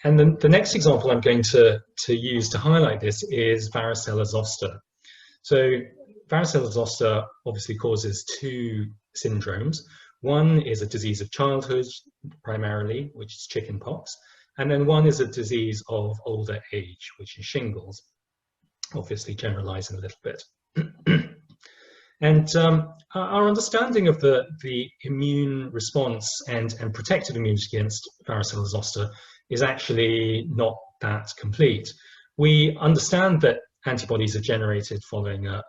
And the next example I'm going to use to highlight this is varicella zoster. So varicella zoster obviously causes two syndromes. One is a disease of childhood, primarily, which is chickenpox, and then one is a disease of older age, which is shingles, obviously generalizing a little bit. And our understanding of the immune response and protective immunity against varicella zoster is actually not that complete. We understand that antibodies are generated following a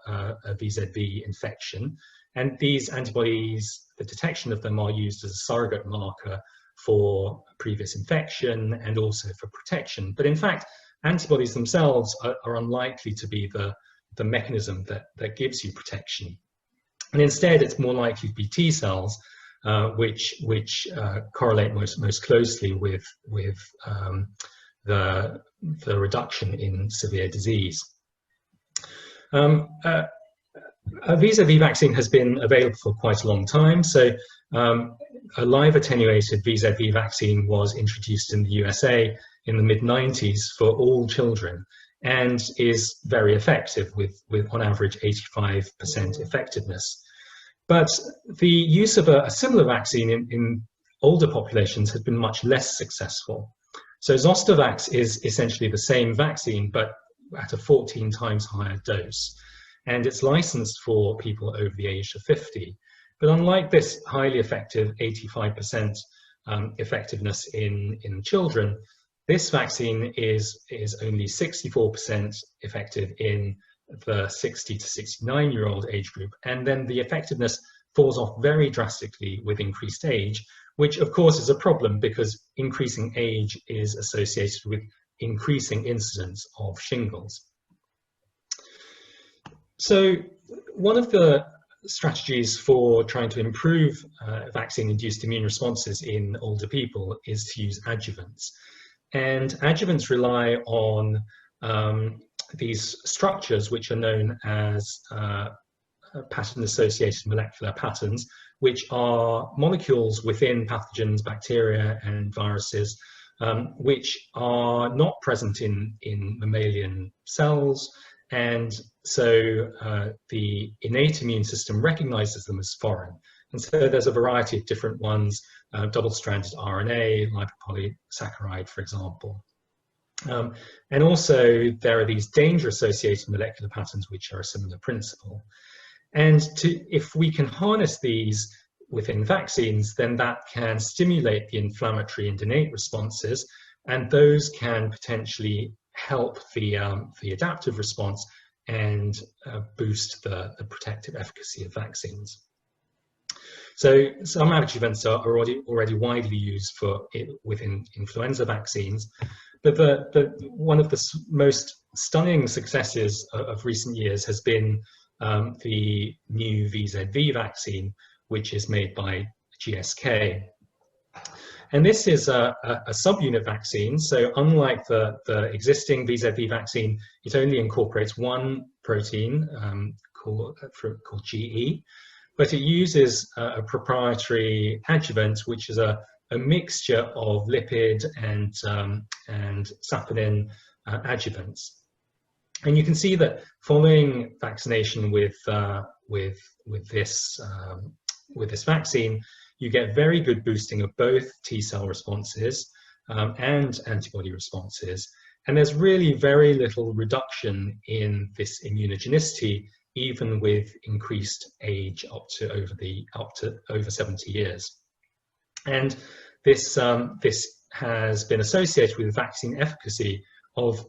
VZV infection, and these antibodies, the detection of them, are used as a surrogate marker for previous infection and also for protection. But in fact, antibodies themselves are unlikely to be the mechanism that gives you protection. And instead, it's more likely to be T cells, which correlate most closely with the reduction in severe disease. A VZV vaccine has been available for quite a long time. So a live attenuated VZV vaccine was introduced in the USA in the mid-90s for all children, and is very effective with on average 85% effectiveness. But the use of a similar vaccine in older populations had been much less successful. So Zostavax is essentially the same vaccine, but at a 14 times higher dose. And it's licensed for people over the age of 50. But unlike this highly effective 85% effectiveness in children, this vaccine is only 64% effective in the 60 to 69-year-old age group. And then the effectiveness falls off very drastically with increased age, which of course is a problem because increasing age is associated with increasing incidence of shingles. So one of the strategies for trying to improve vaccine-induced immune responses in older people is to use adjuvants. And adjuvants rely on these structures which are known as pattern-associated molecular patterns, which are molecules within pathogens, bacteria and viruses, which are not present in mammalian cells. And so the innate immune system recognizes them as foreign. And so there's a variety of different ones, double-stranded RNA, lipopolysaccharide, for example. And also there are these danger-associated molecular patterns which are a similar principle. And if we can harness these within vaccines, then that can stimulate the inflammatory and innate responses, and those can potentially help the adaptive response and boost the protective efficacy of vaccines. So some adjuvants are already widely used within influenza vaccines, but one of the most stunning successes of recent years has been the new VZV vaccine, which is made by GSK. And this is a subunit vaccine. So unlike the existing VZV vaccine, it only incorporates one protein called GE, but it uses a proprietary adjuvant, which is a mixture of lipid and saponin adjuvants. And you can see that following vaccination with this vaccine, you get very good boosting of both T cell responses and antibody responses. And there's really very little reduction in this immunogenicity, even with increased age up to over 70 years. And this has been associated with vaccine efficacy of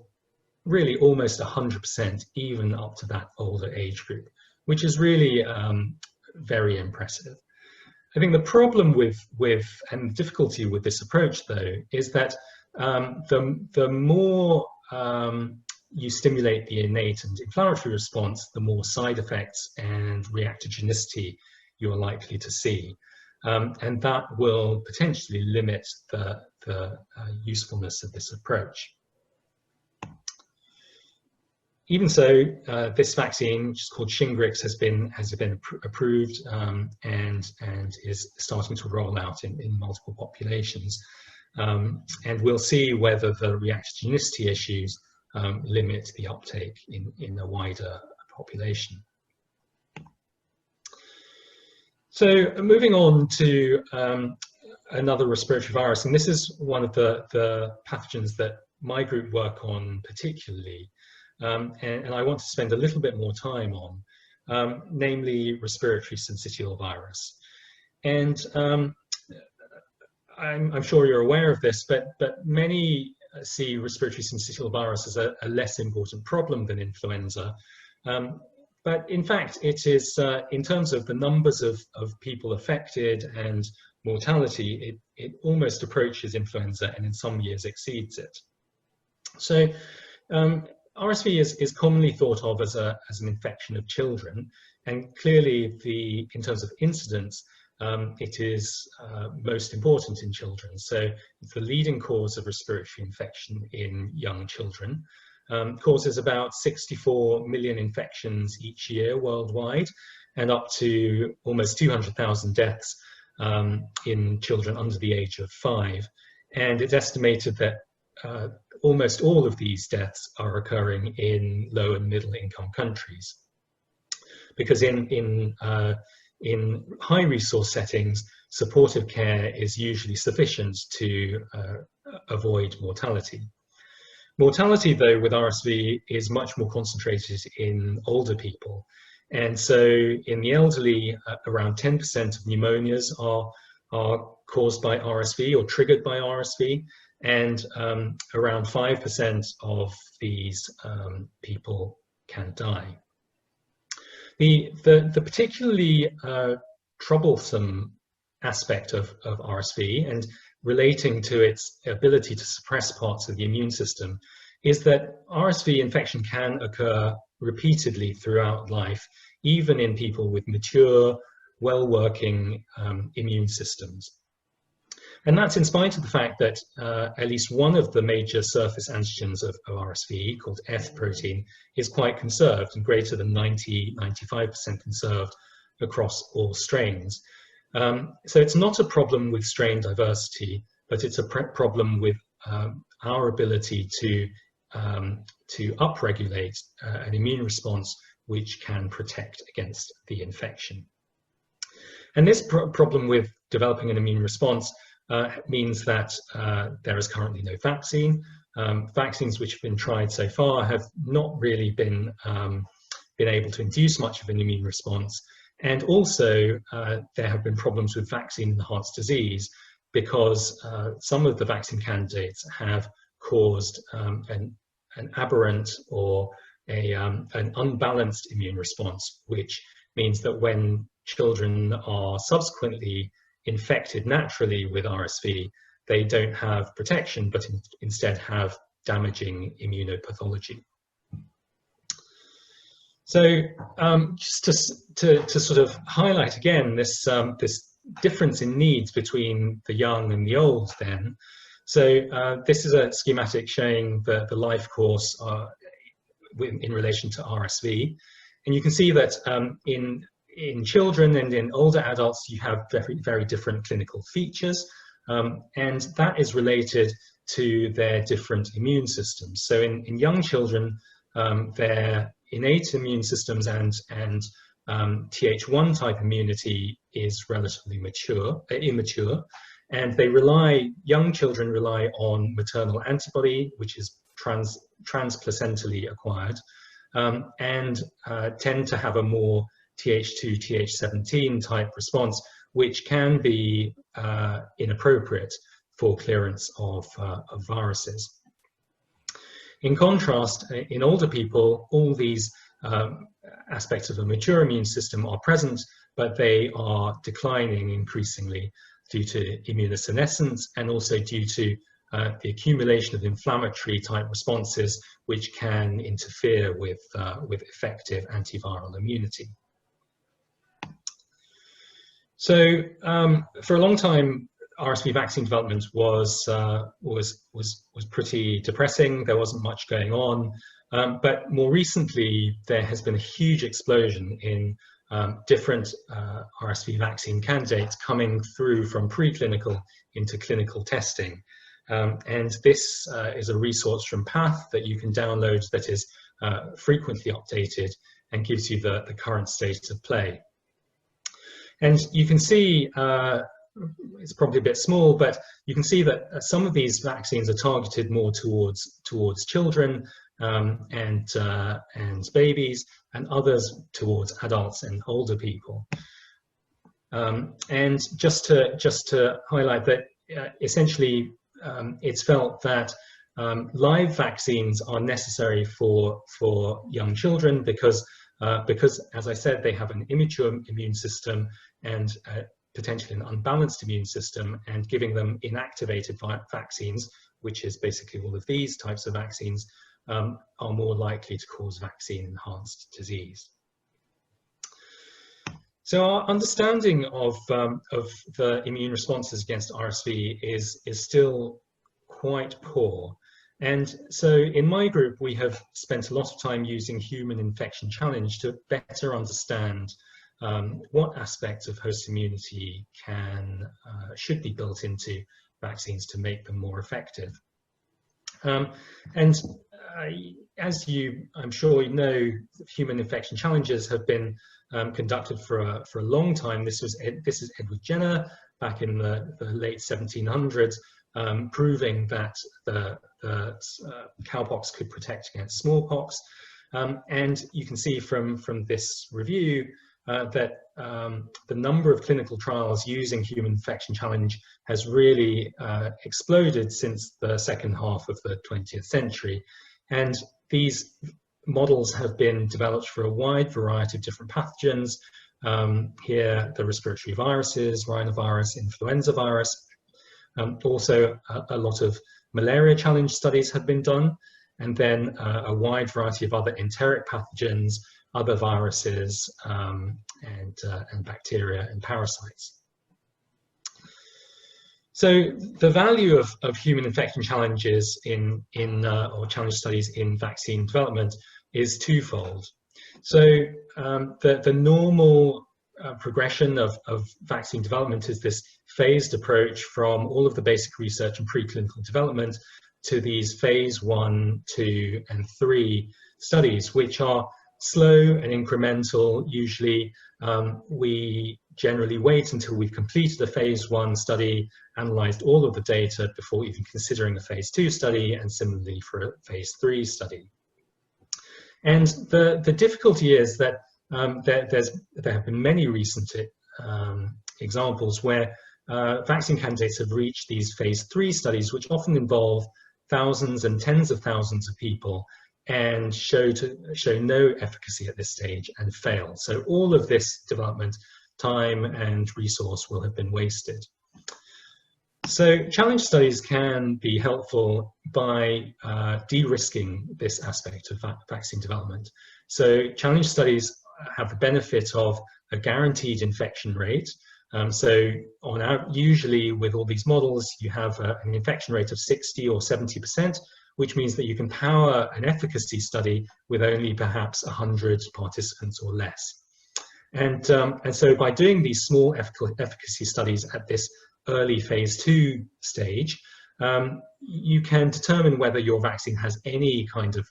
really almost 100%, even up to that older age group, which is really very impressive. I think the problem and difficulty with this approach, though, is that the more you stimulate the innate and inflammatory response, the more side effects and reactogenicity you are likely to see. And that will potentially limit the usefulness of this approach. Even so, this vaccine, which is called Shingrix, has been approved and is starting to roll out in multiple populations. And we'll see whether the reactogenicity issues limit the uptake in a wider population. So moving on to another respiratory virus, and this is one of the pathogens that my group work on particularly, and I want to spend a little bit more time on, namely respiratory syncytial virus. And I'm sure you're aware of this, but many see respiratory syncytial virus as a less important problem than influenza. But in fact, it is, in terms of the numbers of people affected and mortality, it almost approaches influenza and in some years exceeds it. So RSV is commonly thought of as an infection of children, and clearly in terms of incidence, it is most important in children. So it's the leading cause of respiratory infection in young children. Causes about 64 million infections each year worldwide, and up to almost 200,000 deaths in children under the age of 5. And it's estimated that almost all of these deaths are occurring in low and middle income countries. Because in high resource settings, supportive care is usually sufficient to avoid mortality. Mortality, though, with RSV is much more concentrated in older people. And so in the elderly, around 10% of pneumonias are caused by RSV or triggered by RSV, and around 5% of these people can die. The particularly troublesome aspect of RSV, and relating to its ability to suppress parts of the immune system, is that RSV infection can occur repeatedly throughout life, even in people with mature, well-working immune systems. And that's in spite of the fact that at least one of the major surface antigens of RSV, called F protein, is quite conserved and greater than 90–95% conserved across all strains. So it's not a problem with strain diversity, but it's a problem with our ability to upregulate an immune response which can protect against the infection. And this problem with developing an immune response means that there is currently no vaccine. Vaccines which have been tried so far have not really been able to induce much of an immune response. And also, there have been problems with vaccine-enhanced disease because some of the vaccine candidates have caused an aberrant or an unbalanced immune response, which means that when children are subsequently infected naturally with RSV, they don't have protection, but instead have damaging immunopathology. So just to sort of highlight again this difference in needs between the young and the old then. So this is a schematic showing the life course in relation to RSV. And you can see that in children and in older adults, you have very different clinical features. And that is related to their different immune systems. So in young children, their innate immune systems and Th1 type immunity is relatively immature, and young children rely on maternal antibody, which is transplacentally acquired, and tend to have a more Th2, Th17 type response, which can be inappropriate for clearance of viruses. In contrast, in older people, all these aspects of a mature immune system are present, but they are declining increasingly due to immunosenescence and also due to the accumulation of inflammatory type responses, which can interfere with effective antiviral immunity. So for a long time, RSV vaccine development was pretty depressing. There wasn't much going on, but more recently there has been a huge explosion in different RSV vaccine candidates coming through from preclinical into clinical testing. And this is a resource from PATH that you can download that is frequently updated and gives you the current state of play. And you can see, it's probably a bit small, but you can see that some of these vaccines are targeted more towards children and babies, and others towards adults and older people. And just to highlight that, essentially, it's felt that live vaccines are necessary for young children because, as I said, they have an immature immune system and potentially an unbalanced immune system, and giving them inactivated vaccines, which is basically all of these types of vaccines, are more likely to cause vaccine-enhanced disease. So our understanding of the immune responses against RSV is still quite poor. And so in my group, we have spent a lot of time using human infection challenge to better understand what aspects of host immunity should be built into vaccines to make them more effective. As I'm sure you know, human infection challenges have been conducted for a long time. This is Edward Jenner back in the late 1700s, proving that cowpox could protect against smallpox. And you can see from this review that the number of clinical trials using human infection challenge has really exploded since the second half of the 20th century. And these models have been developed for a wide variety of different pathogens. Here, the respiratory viruses, rhinovirus, influenza virus. Also, a lot of malaria challenge studies have been done, and then a wide variety of other enteric pathogens, other viruses, and bacteria and parasites. So the value of human infection challenges or challenge studies in vaccine development is twofold. So the normal progression of vaccine development is this phased approach from all of the basic research and preclinical development to these phase 1, 2, and 3 studies, which are slow and incremental. Usually we generally wait until we've completed a phase 1 study, analyzed all of the data before even considering a phase 2 study, and similarly for a phase 3 study. And the difficulty is that there have been many recent examples where vaccine candidates have reached these phase 3 studies, which often involve thousands and tens of thousands of people, and show no efficacy at this stage and fail. So all of this development time and resource will have been wasted. So challenge studies can be helpful by de-risking this aspect of vaccine development. So challenge studies have the benefit of a guaranteed infection rate. So usually with all these models, you have an infection rate of 60 or 70%, which means that you can power an efficacy study with only perhaps 100 participants or less. And so by doing these small efficacy studies at this early phase 2 stage, you can determine whether your vaccine has any kind of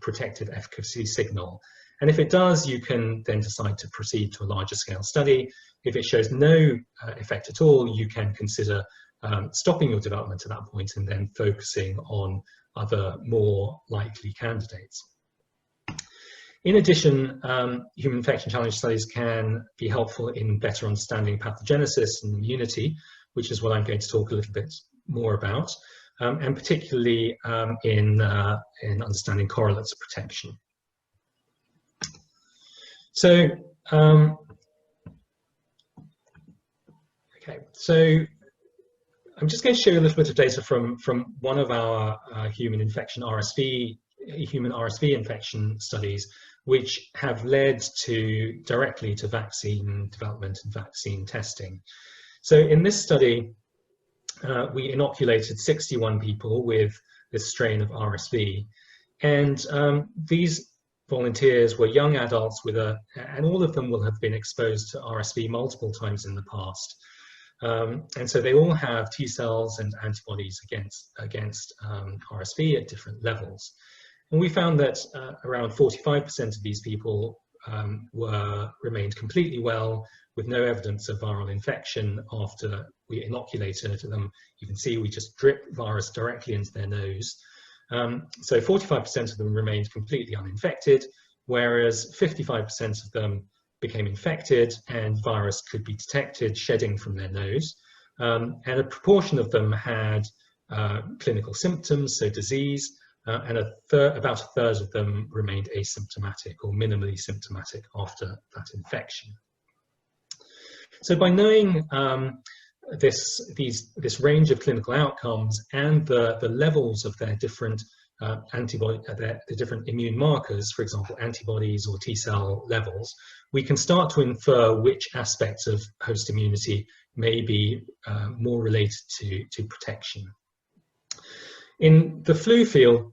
protective efficacy signal. And if it does, you can then decide to proceed to a larger scale study. If it shows no effect at all, you can consider stopping your development at that point and then focusing on other more likely candidates. In addition, human infection challenge studies can be helpful in better understanding pathogenesis and immunity, which is what I'm going to talk a little bit more about, and particularly in understanding correlates of protection. So, okay, so I'm just going to show you a little bit of data from one of our human RSV infection studies, which have led directly to vaccine development and vaccine testing. So in this study, we inoculated 61 people with this strain of RSV, and these volunteers were young adults and all of them will have been exposed to RSV multiple times in the past. And so they all have T cells and antibodies against RSV at different levels. And we found that around 45% of these people remained completely well with no evidence of viral infection after we inoculated them. You can see we just drip virus directly into their nose. So 45% of them remained completely uninfected, whereas 55% of them became infected and virus could be detected shedding from their nose. And a proportion of them had clinical symptoms, so disease, and about a third of them remained asymptomatic or minimally symptomatic after that infection. So by knowing this range of clinical outcomes and the levels of their different the different immune markers, for example, antibodies or T cell levels, we can start to infer which aspects of host immunity may be more related to protection. In the flu field,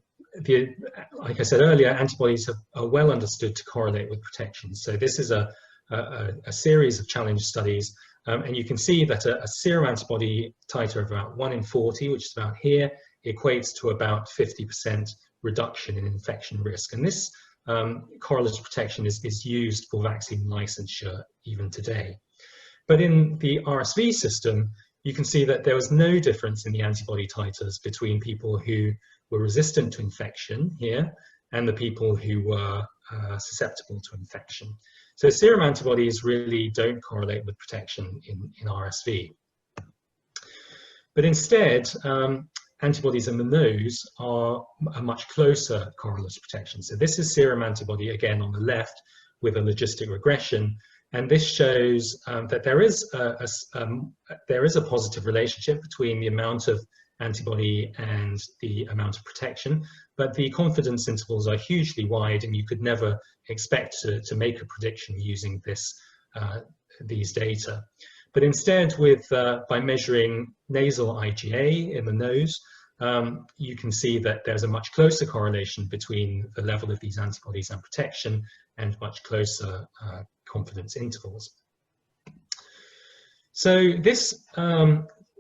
like I said earlier, antibodies are well understood to correlate with protection. So this is a series of challenge studies, and you can see that a serum antibody titer of about 1 in 40, which is about here, equates to about 50% reduction in infection risk. And this correlative protection is used for vaccine licensure even today. But in the RSV system, you can see that there was no difference in the antibody titers between people who were resistant to infection here and the people who were susceptible to infection. So serum antibodies really don't correlate with protection in RSV. But instead, antibodies in the nose are a much closer correlative protection. So this is serum antibody, again, on the left with a logistic regression. And this shows that there is a positive relationship between the amount of antibody and the amount of protection, but the confidence intervals are hugely wide, and you could never expect to make a prediction using these data. But instead, by measuring nasal IgA in the nose, you can see that there's a much closer correlation between the level of these antibodies and protection, and much closer confidence intervals. So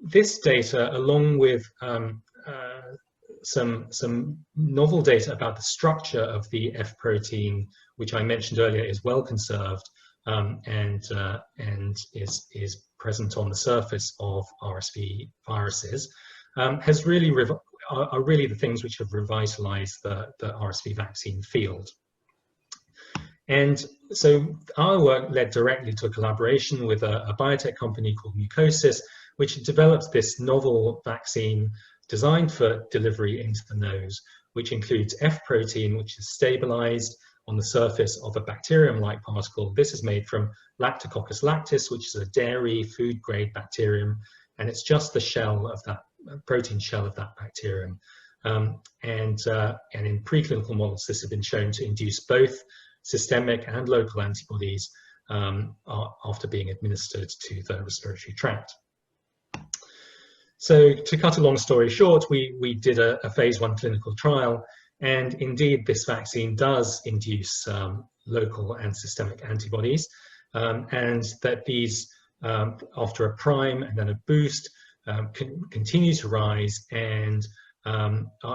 this data, along with some novel data about the structure of the F protein, which I mentioned earlier, is well conserved and is present on the surface of RSV viruses, are really the things which have revitalized the RSV vaccine field. And so our work led directly to a collaboration with a biotech company called Mucosis, which developed this novel vaccine designed for delivery into the nose, which includes F protein, which is stabilized on the surface of a bacterium-like particle. This is made from Lactococcus lactis, which is a dairy food-grade bacterium, and it's just the shell of that protein shell of that bacterium. And in preclinical models, this has been shown to induce both systemic and local antibodies after being administered to the respiratory tract. So to cut a long story short, we did a phase 1 clinical trial, and indeed this vaccine does induce local and systemic antibodies, and that these, after a prime and then a boost, continue to rise and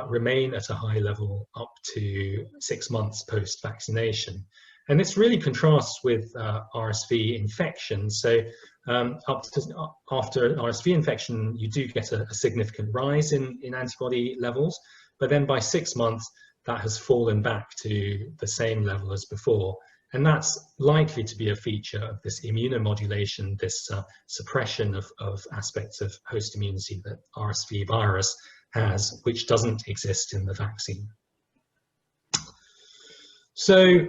remain at a high level up to 6 months post-vaccination. And this really contrasts with RSV infection. So after RSV infection, you do get a significant rise in antibody levels, but then by 6 months, that has fallen back to the same level as before. And that's likely to be a feature of this immunomodulation, this suppression of aspects of host immunity that RSV virus has, which doesn't exist in the vaccine. So,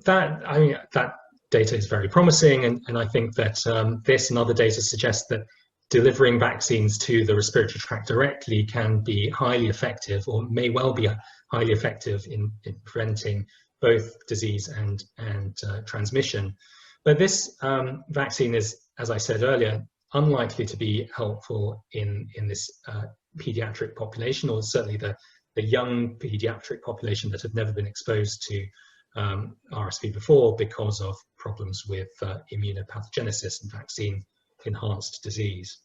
that data is very promising, and I think that this and other data suggest that delivering vaccines to the respiratory tract directly can be highly effective, or may well be highly effective in preventing both disease and transmission. But this vaccine is, as I said earlier, unlikely to be helpful in this pediatric population, or certainly the young pediatric population that have never been exposed to RSV before because of problems with immunopathogenesis and vaccine-enhanced disease.